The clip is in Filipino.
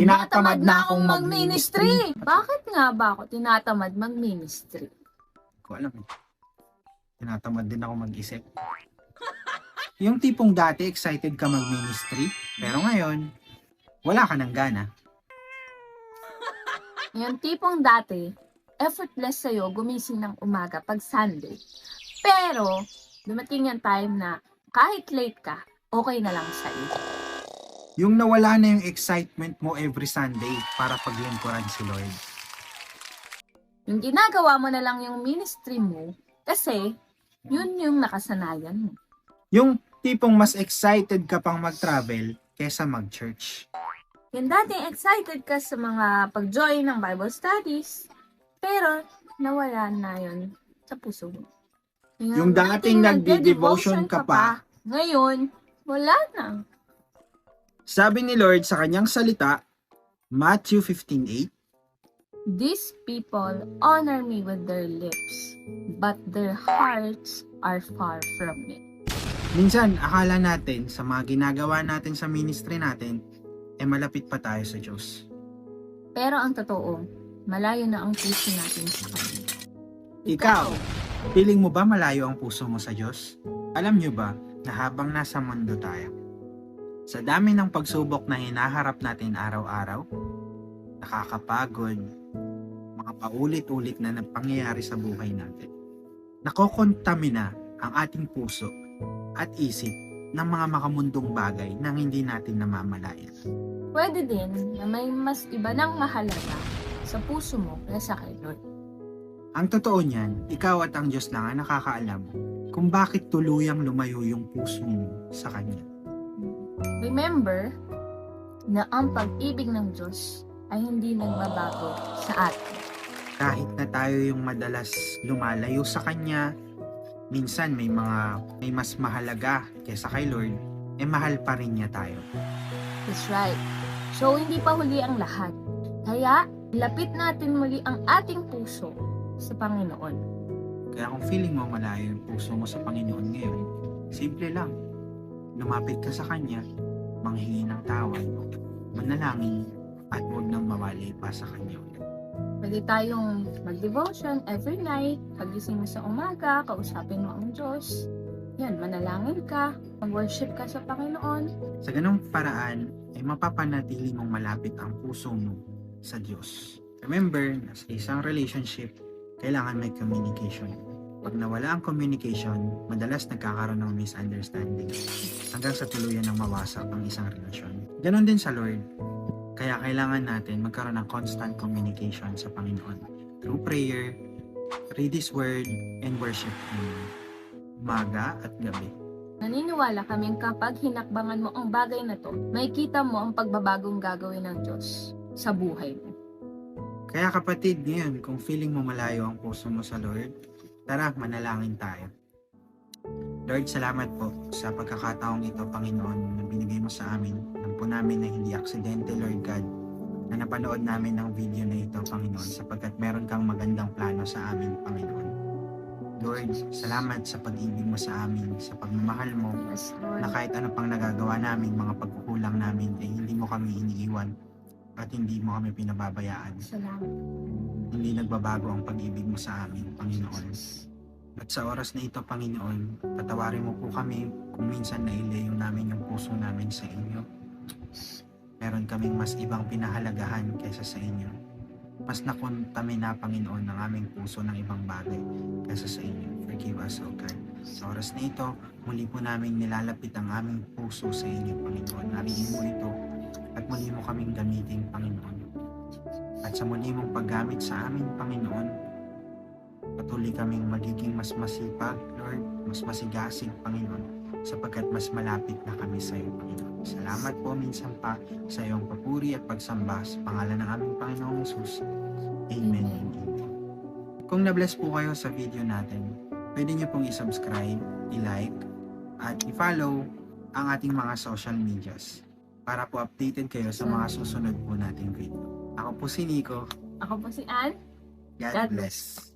Tinatamad na akong mag-ministry. Bakit nga ba ako tinatamad mag-ministry? Ko alam eh. Tinatamad din ako mag-isip. Yung tipong dati excited ka mag-ministry, pero ngayon, wala ka ng gana. Yung tipong dati, effortless sa'yo gumising ng umaga pag Sunday. Pero, dumating yung time na kahit late ka, okay na lang sa'yo. Yung nawala na yung excitement mo every Sunday para paglingkuran si Lord. Yung ginagawa mo na lang yung ministry mo kasi yun yung nakasanayan mo. Yung tipong mas excited ka pang mag-travel kesa mag-church. Yung dating excited ka sa mga pag-join ng Bible studies, pero nawala na yun sa puso mo. Yung dating nagde-devotion ka pa, ngayon, wala na. sabi ni Lord sa kanyang salita, Matthew 15:8, These people honor me with their lips, but their hearts are far from me. minsan akala natin sa mga ginagawa natin sa ministry natin, malapit pa tayo sa Diyos. Pero ang totoo, malayo na ang puso natin sa Kanya. Ikaw, feeling mo ba malayo ang puso mo sa Diyos? Alam nyo ba na habang nasa mundo tayo, sa dami ng pagsubok na hinaharap natin araw-araw, nakakapagod, mga paulit-ulit na pangyayari sa buhay natin, nakokontamina ang ating puso at isip ng mga makamundong bagay na hindi natin namamalayan. Pwede din na may mas iba ng mahalaga sa puso mo kaysa kay Lord. Ang totoo niyan, ikaw at ang Diyos lang ang nakakaalam kung bakit tuluyang lumayo yung puso mo sa Kanya. Remember na ang pag-ibig ng Diyos ay hindi nagbabago sa atin. Kahit na tayo yung madalas lumalayo sa Kanya, minsan may mas mahalaga kaysa kay Lord, mahal pa rin niya tayo. That's right. So, hindi pa huli ang lahat. Kaya, lapit natin muli ang ating puso sa Panginoon. Kaya kung feeling mo malayo yung puso mo sa Panginoon ngayon, simple lang. Lumapit ka sa Kanya, manghingi ng tawad, manalangin, at huwag nang mawalay pa sa Kanya. Pwede tayong mag-devotion every night, pagising mo sa umaga, kausapin mo ang Diyos. Yan, manalangin ka, mag-worship ka sa Panginoon. Sa ganong paraan, ay mapapanatili mong malapit ang puso mo sa Diyos. Remember, sa isang relationship, kailangan may communication. Pag nawala ang communication, madalas nagkakaroon ng misunderstanding hanggang sa tuluyan ng mawasak ang isang relasyon. Ganon din sa Lord. Kaya kailangan natin magkaroon ng constant communication sa Panginoon through prayer, read His Word, and worship Him. Umaga at gabi. Naniniwala kaming kapag hinakbangan mo ang bagay na to, makikita mo ang pagbabagong gagawin ng Diyos sa buhay mo. Kaya kapatid, ngayon, kung feeling mo malayo ang puso mo sa Lord, tara, manalangin tayo. Lord, salamat po sa pagkakataong ito, Panginoon, na binigay mo sa amin. Alam po namin na hindi aksidente, Lord God, na napanood namin ang video na ito, Panginoon, sapagkat meron kang magandang plano sa amin, Panginoon. Lord, salamat sa pag-ibig mo sa amin, sa pagmamahal mo, Yes, Lord. na kahit ano pang nagagawa namin, mga pagkukulang namin, ay hindi mo kami iniiwan at hindi mo kami pinababayaan. Salamat. Hindi nagbabago ang pag-ibig mo sa amin, Panginoon. At sa oras na ito, Panginoon, patawarin mo po kami kung minsan nailayo namin yung puso namin sa inyo. Meron kaming mas ibang pinahalagahan kaysa sa inyo. Mas nakontamina, Panginoon, ng aming puso ng ibang bagay kaysa sa inyo. Forgive us, O God. Sa oras na ito, muli po namin nilalapit ang aming puso sa inyo, Panginoon. Narinig mo ito at muli mo kaming gamitin, Panginoon. At sa muli mong paggamit sa amin, Panginoon, patuloy kaming magiging mas masipag, Lord, mas masigasig, Panginoon, sapagkat mas malapit na kami sa iyo, Panginoon. Salamat po minsan pa sa iyong papuri at pagsamba sa pangalan ng aming Panginoong Hesus. Amen and amen. Kung na-bless po kayo sa video natin, pwede niyo pong i-subscribe, i-like, at i-follow ang ating mga social medias para po updated kayo sa mga susunod po nating video. Ako po si Nico. Ako po si Ann. God God bless.